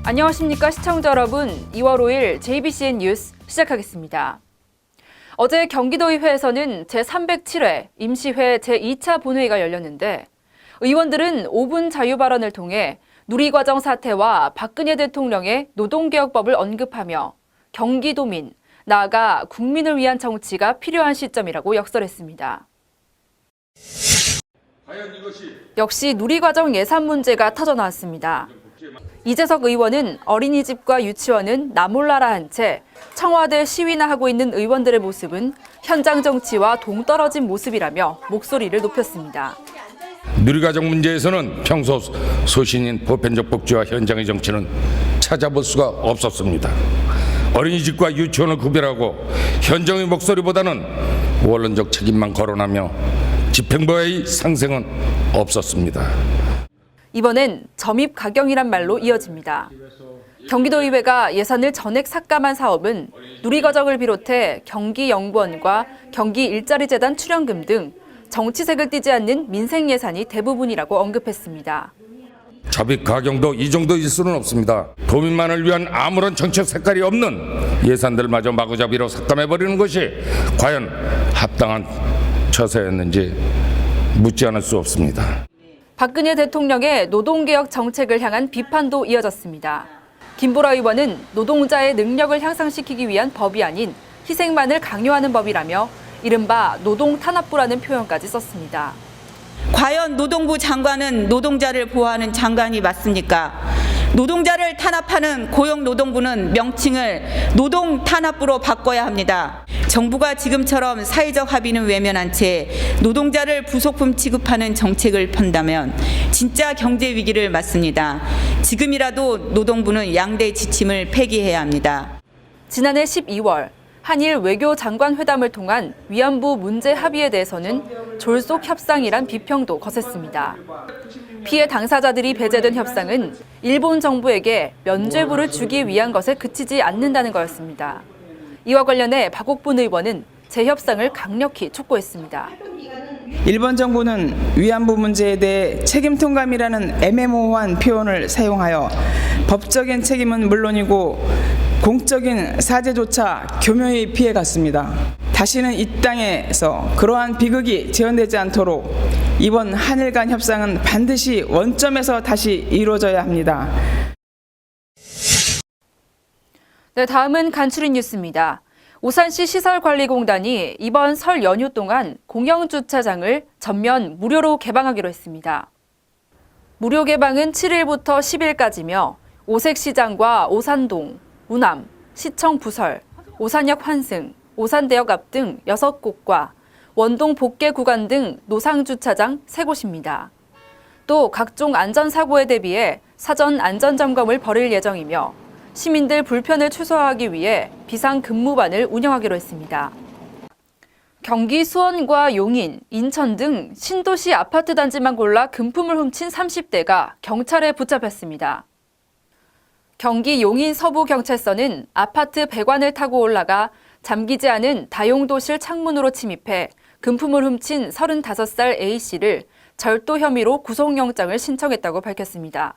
안녕하십니까 시청자 여러분. 2월 5일 JBCN 뉴스 시작하겠습니다. 어제 경기도의회에서는 제307회 임시회 제2차 본회의가 열렸는데 의원들은 5분 자유 발언을 통해 누리과정 사태와 박근혜 대통령의 노동개혁법을 언급하며 경기도민, 나아가 국민을 위한 정치가 필요한 시점이라고 역설했습니다. 역시 누리과정 예산 문제가 터져나왔습니다. 이재석 의원은 어린이집과 유치원은 나 몰라라 한 채 청와대 시위나 하고 있는 의원들의 모습은 현장 정치와 동떨어진 모습이라며 목소리를 높였습니다. 누리과정 문제에서는 평소 소신인 보편적 복지와 현장의 정치는 찾아볼 수가 없었습니다. 어린이집과 유치원을 구별하고 현장의 목소리보다는 원론적 책임만 거론하며 집행부의 상생은 없었습니다. 이번엔 점입 가경이란 말로 이어집니다. 경기도의회가 예산을 전액 삭감한 사업은 누리과정을 비롯해 경기연구원과 경기일자리재단 출연금 등 정치색을 띠지 않는 민생 예산이 대부분이라고 언급했습니다. 점입 가경도 이 정도일 수는 없습니다. 도민만을 위한 아무런 정책 색깔이 없는 예산들마저 마구잡이로 삭감해버리는 것이 과연 합당한 처세였는지 묻지 않을 수 없습니다. 박근혜 대통령의 노동개혁 정책을 향한 비판도 이어졌습니다. 김보라 의원은 노동자의 능력을 향상시키기 위한 법이 아닌 희생만을 강요하는 법이라며 이른바 노동탄압부라는 표현까지 썼습니다. 과연 노동부 장관은 노동자를 보호하는 장관이 맞습니까? 노동자를 탄압하는 고용노동부는 명칭을 노동탄압부로 바꿔야 합니다. 정부가 지금처럼 사회적 합의는 외면한 채 노동자를 부속품 취급하는 정책을 편다면 진짜 경제 위기를 맞습니다. 지금이라도 노동부는 양대 지침을 폐기해야 합니다. 지난해 12월 한일 외교장관 회담을 통한 위안부 문제 합의에 대해서는 졸속 협상이란 비평도 거셌습니다. 피해 당사자들이 배제된 협상은 일본 정부에게 면죄부를 주기 위한 것에 그치지 않는다는 거였습니다. 이와 관련해 박옥분 의원은 재협상을 강력히 촉구했습니다. 일본 정부는 위안부 문제에 대해 책임 통감이라는 애매모호한 표현을 사용하여 법적인 책임은 물론이고 공적인 사죄조차 교묘히 피해갔습니다. 다시는 이 땅에서 그러한 비극이 재현되지 않도록 이번 한일 간 협상은 반드시 원점에서 다시 이루어져야 합니다. 네, 다음은 간추린 뉴스입니다. 오산시 시설관리공단이 이번 설 연휴 동안 공영주차장을 전면 무료로 개방하기로 했습니다. 무료 개방은 7일부터 10일까지며 오색시장과 오산동, 우남, 시청 부설, 오산역 환승, 오산대역 앞 등 6곳과 원동 복개 구간 등 노상주차장 3곳입니다. 또 각종 안전사고에 대비해 사전 안전점검을 벌일 예정이며 시민들 불편을 최소화하기 위해 비상근무반을 운영하기로 했습니다. 경기 수원과 용인, 인천 등 신도시 아파트 단지만 골라 금품을 훔친 30대가 경찰에 붙잡혔습니다. 경기 용인 서부경찰서는 아파트 배관을 타고 올라가 잠기지 않은 다용도실 창문으로 침입해 금품을 훔친 35살 A씨를 절도 혐의로 구속영장을 신청했다고 밝혔습니다.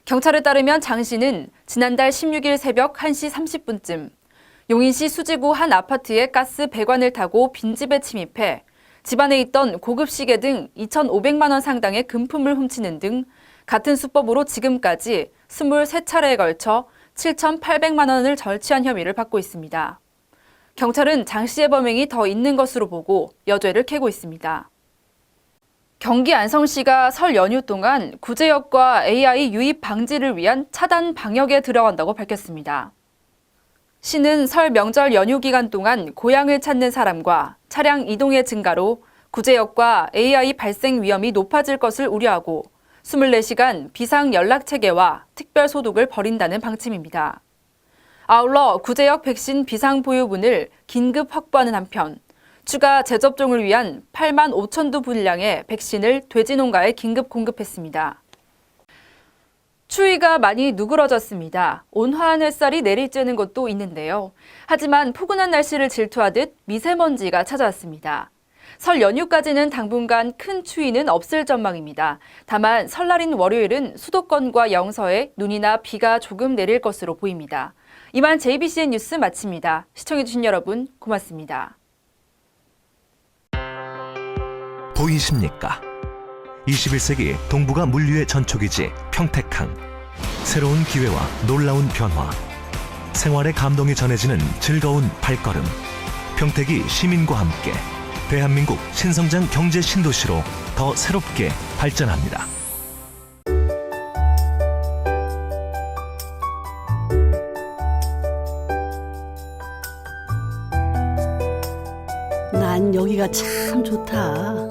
경찰에 따르면 장 씨는 지난달 16일 새벽 1시 30분쯤 용인시 수지구 한 아파트의 가스 배관을 타고 빈집에 침입해 집안에 있던 고급 시계 등 2,500만 원 상당의 금품을 훔치는 등 같은 수법으로 지금까지 23차례에 걸쳐 7,800만 원을 절취한 혐의를 받고 있습니다. 경찰은 장 씨의 범행이 더 있는 것으로 보고 여죄를 캐고 있습니다. 경기 안성시가 설 연휴 동안 구제역과 AI 유입 방지를 위한 차단 방역에 들어간다고 밝혔습니다. 시는 설 명절 연휴 기간 동안 고향을 찾는 사람과 차량 이동의 증가로 구제역과 AI 발생 위험이 높아질 것을 우려하고 24시간 비상 연락체계와 특별 소독을 벌인다는 방침입니다. 아울러 구제역 백신 비상 보유분을 긴급 확보하는 한편 추가 재접종을 위한 8만 5천 도 분량의 백신을 돼지농가에 긴급 공급했습니다. 추위가 많이 누그러졌습니다. 온화한 햇살이 내리쬐는 곳도 있는데요. 하지만 포근한 날씨를 질투하듯 미세먼지가 찾아왔습니다. 설 연휴까지는 당분간 큰 추위는 없을 전망입니다. 다만 설날인 월요일은 수도권과 영서에 눈이나 비가 조금 내릴 것으로 보입니다. 이만 JBCN 뉴스 마칩니다. 시청해주신 여러분 고맙습니다. 보이십니까? 21세기 동북아 물류의 전초기지 평택항. 새로운 기회와 놀라운 변화. 생활의 감동이 전해지는 즐거운 발걸음. 평택이 시민과 함께 대한민국 신성장 경제 신도시로 더 새롭게 발전합니다. 난 여기가 참 좋다.